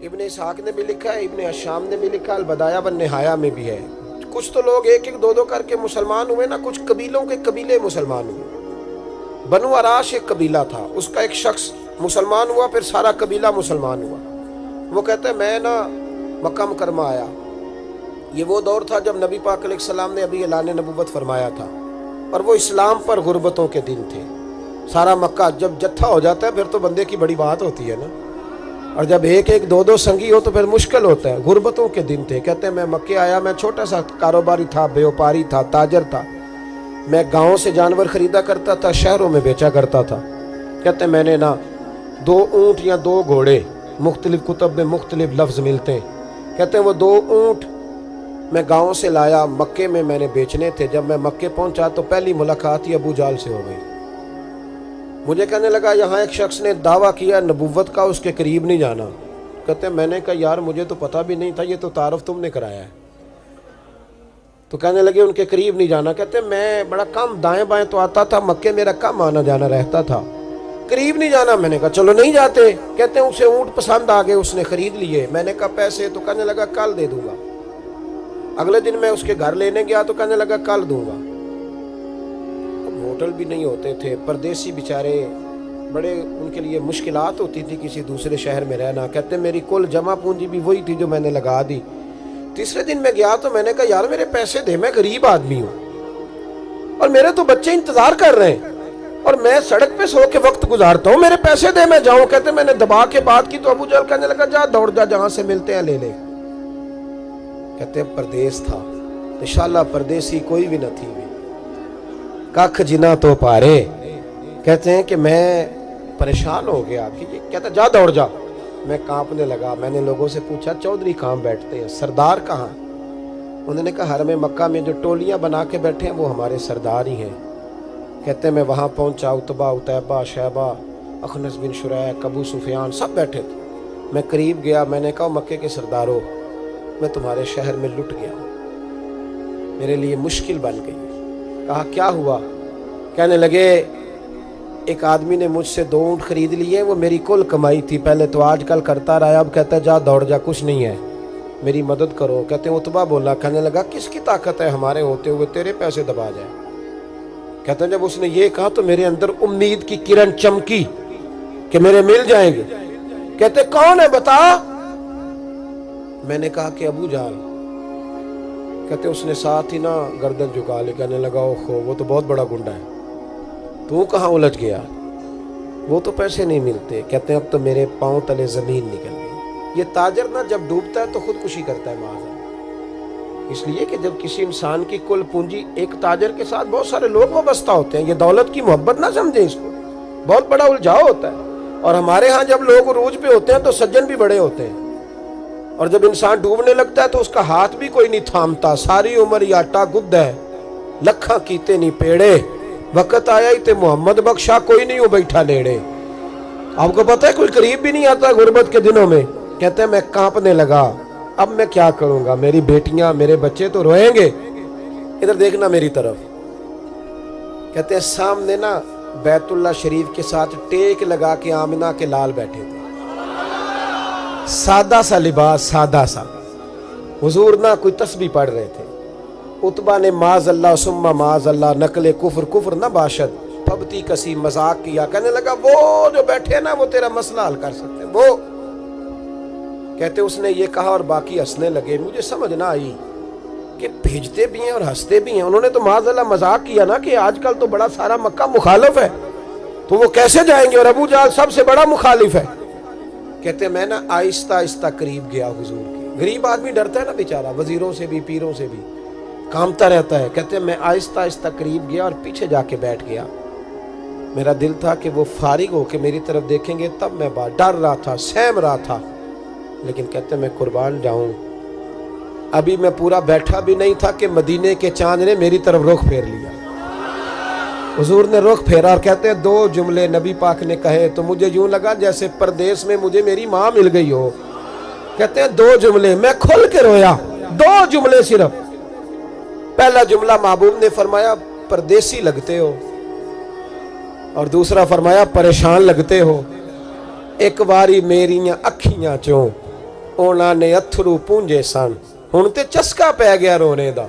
ابن اسحاق نے بھی لکھا ہے, ابن اشام نے بھی لکھا, البدایہ والنہایہ میں بھی ہے. کچھ تو لوگ ایک ایک دو دو کر کے مسلمان ہوئے نا, کچھ قبیلوں کے قبیلے مسلمان ہوئے. بنو عراش ایک قبیلہ تھا, اس کا ایک شخص مسلمان ہوا, پھر سارا قبیلہ مسلمان ہوا. وہ کہتے ہیں میں نا مکہ مکرمہ آیا. یہ وہ دور تھا جب نبی پاک علیہ السلام نے ابھی اعلان نبوت فرمایا تھا, اور وہ اسلام پر غربتوں کے دن تھے. سارا مکہ جب جتھا ہو جاتا ہے پھر تو بندے کی بڑی بات ہوتی ہے نا, اور جب ایک ایک دو دو سنگی ہو تو پھر مشکل ہوتا ہے. غربتوں کے دن تھے. کہتے ہیں میں مکے آیا, میں چھوٹا سا کاروباری تھا, بیوپاری تھا, تاجر تھا. میں گاؤں سے جانور خریدا کرتا تھا, شہروں میں بیچا کرتا تھا. کہتے ہیں میں نے نا 2 اونٹ یا 2 گھوڑے, مختلف کتب میں مختلف لفظ ملتے ہیں. کہتے ہیں وہ 2 اونٹ میں گاؤں سے لایا, مکے میں نے بیچنے تھے. جب میں مکے پہنچا تو پہلی ملاقات ہی ابو جال سے ہو گئی. مجھے کہنے لگا یہاں ایک شخص نے دعویٰ کیا نبوت کا, اس کے قریب نہیں جانا. کہتے ہیں میں نے کہا یار مجھے تو پتہ بھی نہیں تھا, یہ تو تعارف تم نے کرایا ہے. تو کہنے لگے ان کے قریب نہیں جانا. کہتے ہیں میں بڑا کم دائیں بائیں تو آتا تھا, مکے میرا کم آنا جانا رہتا تھا, قریب نہیں جانا. میں نے کہا چلو نہیں جاتے. کہتے ہیں اسے اونٹ پسند آ گئے, اس نے خرید لیے. میں نے کہا پیسے؟ تو کہنے لگا کل دے دوں گا. اگلے دن میں اس کے گھر لینے گیا تو کہنے لگا کل دوں گا. ہوٹل بھی نہیں ہوتے تھے, پردیسی بیچارے, بڑے ان کے لیے مشکلات ہوتی تھی کسی دوسرے شہر میں رہنا. کہتے ہیں میری کل جمع پونجی بھی وہی تھی جو میں نے لگا دی. تیسرے دن میں گیا تو میں نے کہا یار میرے پیسے دے, میں غریب آدمی ہوں اور میرے تو بچے انتظار کر رہے ہیں, اور میں سڑک پہ سو کے وقت گزارتا ہوں, میرے پیسے دے میں جاؤں. کہتے ہیں میں نے دبا کے بات کی تو ابو جہل کہنے لگا جا دوڑ جا, جہاں سے ملتے ہیں لے لے. کہتے ہیں پردیس تھا, انشاءاللہ پردیسی کوئی بھی نہ تھی بھی, ککھ جنا تو پارے. کہتے ہیں کہ میں پریشان ہو گیا. کہتا جا دوڑ جا. میں کانپنے لگا. میں نے لوگوں سے پوچھا چودھری کہاں بیٹھتے ہیں, سردار کہاں؟ انہوں نے کہا حرم مکہ میں جو ٹولیاں بنا کے بیٹھے ہیں وہ ہمارے سردار ہی ہیں. کہتے ہیں میں وہاں پہنچا, اتبا, اتیبہ, شیبہ, اخنس بن شریح, ابو سفیان سب بیٹھے تھے. میں قریب گیا, میں نے کہا مکے کے سردارو میں تمہارے شہر میں لٹ گیا, میرے لیے مشکل بن گئی. کہا کیا ہوا؟ کہنے لگے ایک آدمی نے مجھ سے 2 اونٹ خرید لیے, وہ میری کل کمائی تھی, پہلے تو آج کل کرتا رہا, اب کہتا ہے جا دوڑ جا, کچھ نہیں ہے, میری مدد کرو. کہتے ہیں اتبا بولا. کہنے لگا کس کی طاقت ہے ہمارے ہوتے ہوئے تیرے پیسے دبا جائے. کہتے ہیں جب اس نے یہ کہا تو میرے اندر امید کی کرن چمکی کہ میرے مل جائیں گے. کہتے کون ہے بتا؟ میں نے کہا کہ ابو جہل. کہتے اس نے ساتھ ہی نا گردن جھکا لے. کہنے لگا اوہو وہ تو بہت بڑا گنڈا ہے, تو کہاں الجھ گیا؟ وہ تو پیسے نہیں ملتے. کہتے ہیں اب تو میرے پاؤں تلے زمین نکل گئی. یہ تاجر نا جب ڈوبتا ہے تو خودکشی کرتا ہے معاذ اللہ, اس لیے کہ جب کسی انسان کی کل پونجی, ایک تاجر کے ساتھ بہت سارے لوگ وابستہ ہوتے ہیں, یہ دولت کی محبت نہ سمجھیں, اس کو بہت بڑا الجھاؤ ہوتا ہے. اور ہمارے ہاں جب لوگ عروج پہ ہوتے ہیں تو سجن بھی بڑے ہوتے ہیں, اور جب انسان ڈوبنے لگتا ہے تو اس کا ہاتھ بھی کوئی نہیں تھامتا. ساری عمر یہ آٹا گد ہے, لکھاں کیتے نہیں پیڑے, وقت آیا ہی تے محمد بخشا, کوئی نہیں ہو بیٹھا لیڑے. آپ کو پتہ ہے کوئی قریب بھی نہیں آتا غربت کے دنوں میں. کہتے ہیں میں کانپنے لگا, اب میں کیا کروں گا, میری بیٹیاں میرے بچے تو روئیں گے. ادھر دیکھنا میری طرف. کہتے ہیں سامنے نا بیت اللہ شریف کے ساتھ ٹیک لگا کے آمنہ کے لال بیٹھے تھے, سادہ سا لباس, سادہ سا. حضور نہ کوئی تسبیح پڑھ رہے تھے. اتبا نے معاذ اللہ ثم معاذ اللہ, نقل کفر کفر نہ باشد, پھبتی کسی مذاق کیا. کہنے لگا وہ جو بیٹھے ہیں نا وہ تیرا مسئلہ حل کر سکتے ہیں. وہ کہتے اس نے یہ کہا اور باقی ہنسنے لگے. مجھے سمجھ نہ آئی کہ بھیجتے بھی ہیں اور ہنستے بھی ہیں. انہوں نے تو معاذ اللہ مذاق کیا نا کہ آج کل تو بڑا سارا مکہ مخالف ہے, تو وہ کیسے جائیں گے, اور ابو جہل سب سے بڑا مخالف ہے. کہتے ہیں میں نا آہستہ آہستہ قریب گیا حضور کے. غریب آدمی ڈرتا ہے نا بیچارہ, وزیروں سے بھی پیروں سے بھی کامتا رہتا ہے. کہتے ہیں میں آہستہ آہستہ قریب گیا اور پیچھے جا کے بیٹھ گیا. میرا دل تھا کہ وہ فارغ ہو کے میری طرف دیکھیں گے تب میں ڈر رہا تھا, سہم رہا تھا. لیکن کہتے ہیں میں قربان جاؤں, ابھی میں پورا بیٹھا بھی نہیں تھا کہ مدینے کے چاند نے میری طرف رخ پھیر لیا. حضور نے رخ پھیرا اور کہتے ہیں 2 جملے نبی پاک نے کہے تو مجھے یوں لگا جیسے پردیس میں مجھے میری ماں مل گئی ہو. کہتے ہیں 2 جملے, میں کھل کے رویا. 2 جملے صرف. پہلا جملہ محبوب نے فرمایا پردیسی لگتے ہو, اور دوسرا فرمایا پریشان لگتے ہو. ایک باری میریاں اکھیاں چوں ਉਹਨਾਂ ਨੇ ਅਥਰੂ ਪੂੰਝੇ ਸਨ। ਹੁਣ ਤੇ ਚਸਕਾ ਪੈ ਗਿਆ ਰੋਣੇ ਦਾ,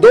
2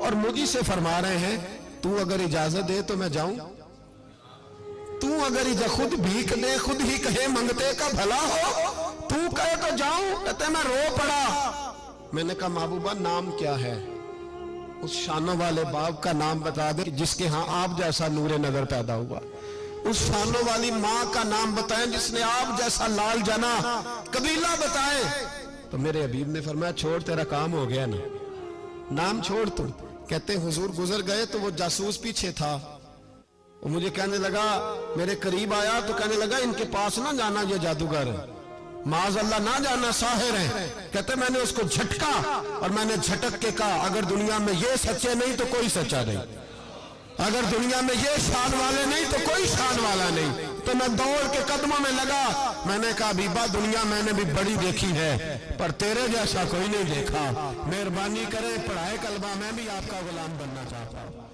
اور مجھے سے فرما رہے ہیں تو اگر اجازت دے تو میں جاؤں، تو اگر خود بھیک دے، خود ہی کہے منگتے کا بھلا ہو، تو کہے تو جاؤں۔ کہتے میں رو پڑا۔ میں نے کہا محبوبہ نام کیا ہے؟ اس شانوں والے باپ کا نام بتا دے جس کے ہاں آپ جیسا نور نظر پیدا ہوا، اس شانوں والی ماں کا نام بتائیں جس نے آپ جیسا لال جنا، قبیلہ بتائیں۔ تو میرے حبیب نے فرمایا چھوڑ تیرا کام ہو گیا نا، نام چھوڑ تو۔ کہتے حضور گزر گئے تو وہ جاسوس پیچھے تھا، وہ مجھے کہنے لگا، میرے قریب آیا تو کہنے لگا ان کے پاس نہ جانا، یہ جادوگر ہے، معاذ اللہ نہ جانا، ساحر ہیں۔ کہتے میں نے اس کو جھٹکا اور میں نے جھٹک کے کہا اگر دنیا میں یہ سچے نہیں تو کوئی سچا نہیں، اگر دنیا میں یہ شان والے نہیں تو کوئی شان والا نہیں۔ تو میں دوڑ کے قدموں میں لگا، میں نے کہا حبیبہ دنیا میں نے بھی بڑی دیکھی ہے پر تیرے جیسا کوئی نہیں دیکھا، مہربانی کرے پڑھائے کلمہ، میں بھی آپ کا غلام بننا چاہتا ہوں۔